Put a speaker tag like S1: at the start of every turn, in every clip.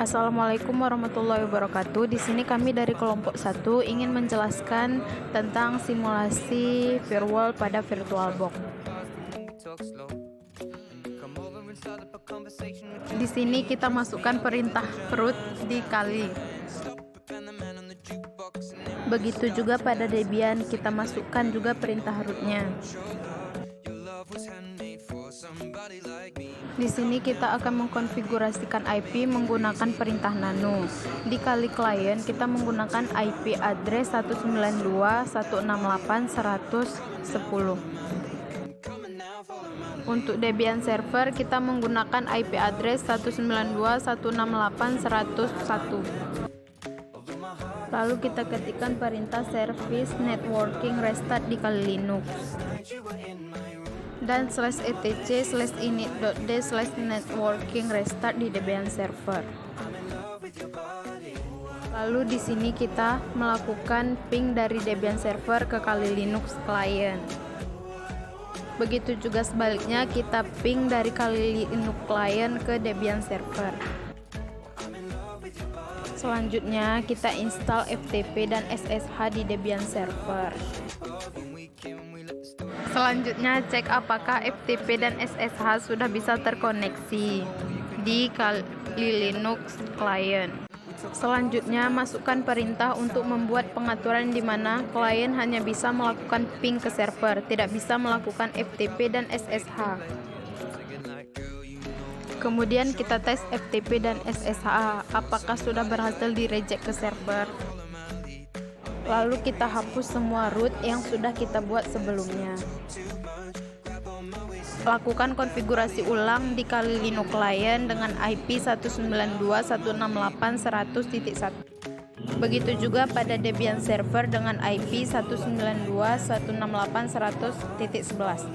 S1: Assalamualaikum warahmatullahi wabarakatuh. Di sini kami dari kelompok 1 ingin menjelaskan tentang simulasi firewall pada VirtualBox. Di sini kita masukkan perintah root dikali. Begitu juga pada Debian, kita masukkan juga perintah rootnya. Di sini kita akan mengkonfigurasikan IP menggunakan perintah nano. Di kali klien kita menggunakan IP address 192.168.110. Untuk Debian server kita menggunakan IP address 192.168.101. Lalu kita ketikkan perintah service networking restart di kali Linux dan /etc/init.d/networking restart di Debian server. Lalu di sini kita melakukan ping dari Debian server ke kali Linux client. Begitu juga sebaliknya, kita ping dari kali Linux client ke Debian server. Selanjutnya kita install FTP dan SSH di Debian server. Selanjutnya cek apakah FTP dan SSH sudah bisa terkoneksi di kali Linux client. Selanjutnya masukkan perintah untuk membuat pengaturan di mana klien hanya bisa melakukan ping ke server, tidak bisa melakukan FTP dan SSH. Kemudian kita tes FTP dan SSH apakah sudah berhasil di reject ke server. Lalu kita hapus semua root yang sudah kita buat sebelumnya. Lakukan konfigurasi ulang di kali Linux client dengan IP 192.168.100.1. Begitu juga pada Debian server dengan IP 192.168.100.11.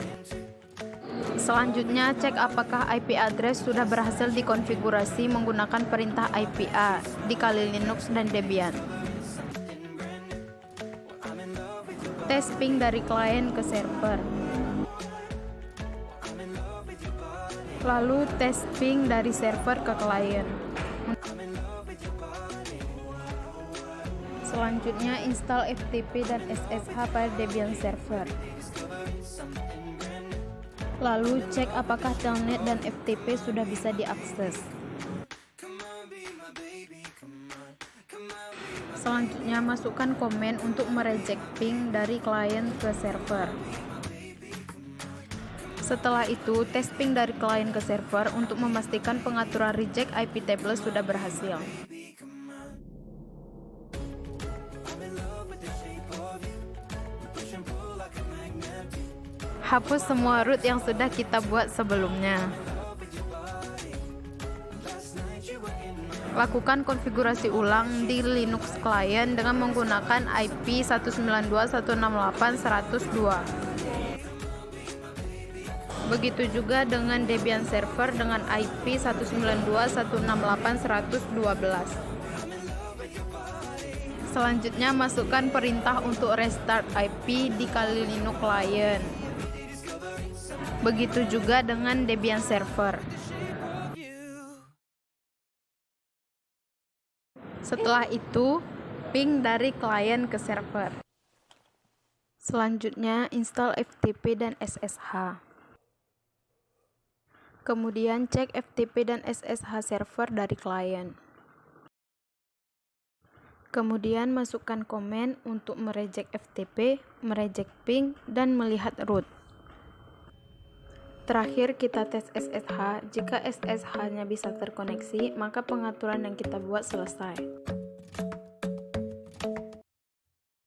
S1: Selanjutnya cek apakah IP address sudah berhasil dikonfigurasi menggunakan perintah IPA di kali Linux dan Debian. Tes ping dari klien ke server. Lalu tes ping dari server ke klien. Selanjutnya install FTP dan SSH pada Debian server. Lalu cek apakah telnet dan FTP sudah bisa diakses. Selanjutnya masukkan komen untuk mereject ping dari klien ke server. Setelah itu tes ping dari klien ke server untuk memastikan pengaturan reject IP table sudah berhasil. Hapus semua root yang sudah kita buat sebelumnya. Lakukan konfigurasi ulang di Linux client dengan menggunakan IP 192.168.102. Begitu juga dengan Debian server dengan IP 192.168.112. Selanjutnya masukkan perintah untuk restart IP di kali Linux client. Begitu juga dengan Debian server. Setelah itu, ping dari klien ke server. Selanjutnya, install FTP dan SSH. Kemudian cek FTP dan SSH server dari klien. Kemudian masukkan komen untuk mereject FTP, mereject ping, dan melihat root. Terakhir kita tes SSH, jika SSH-nya bisa terkoneksi, maka pengaturan yang kita buat selesai.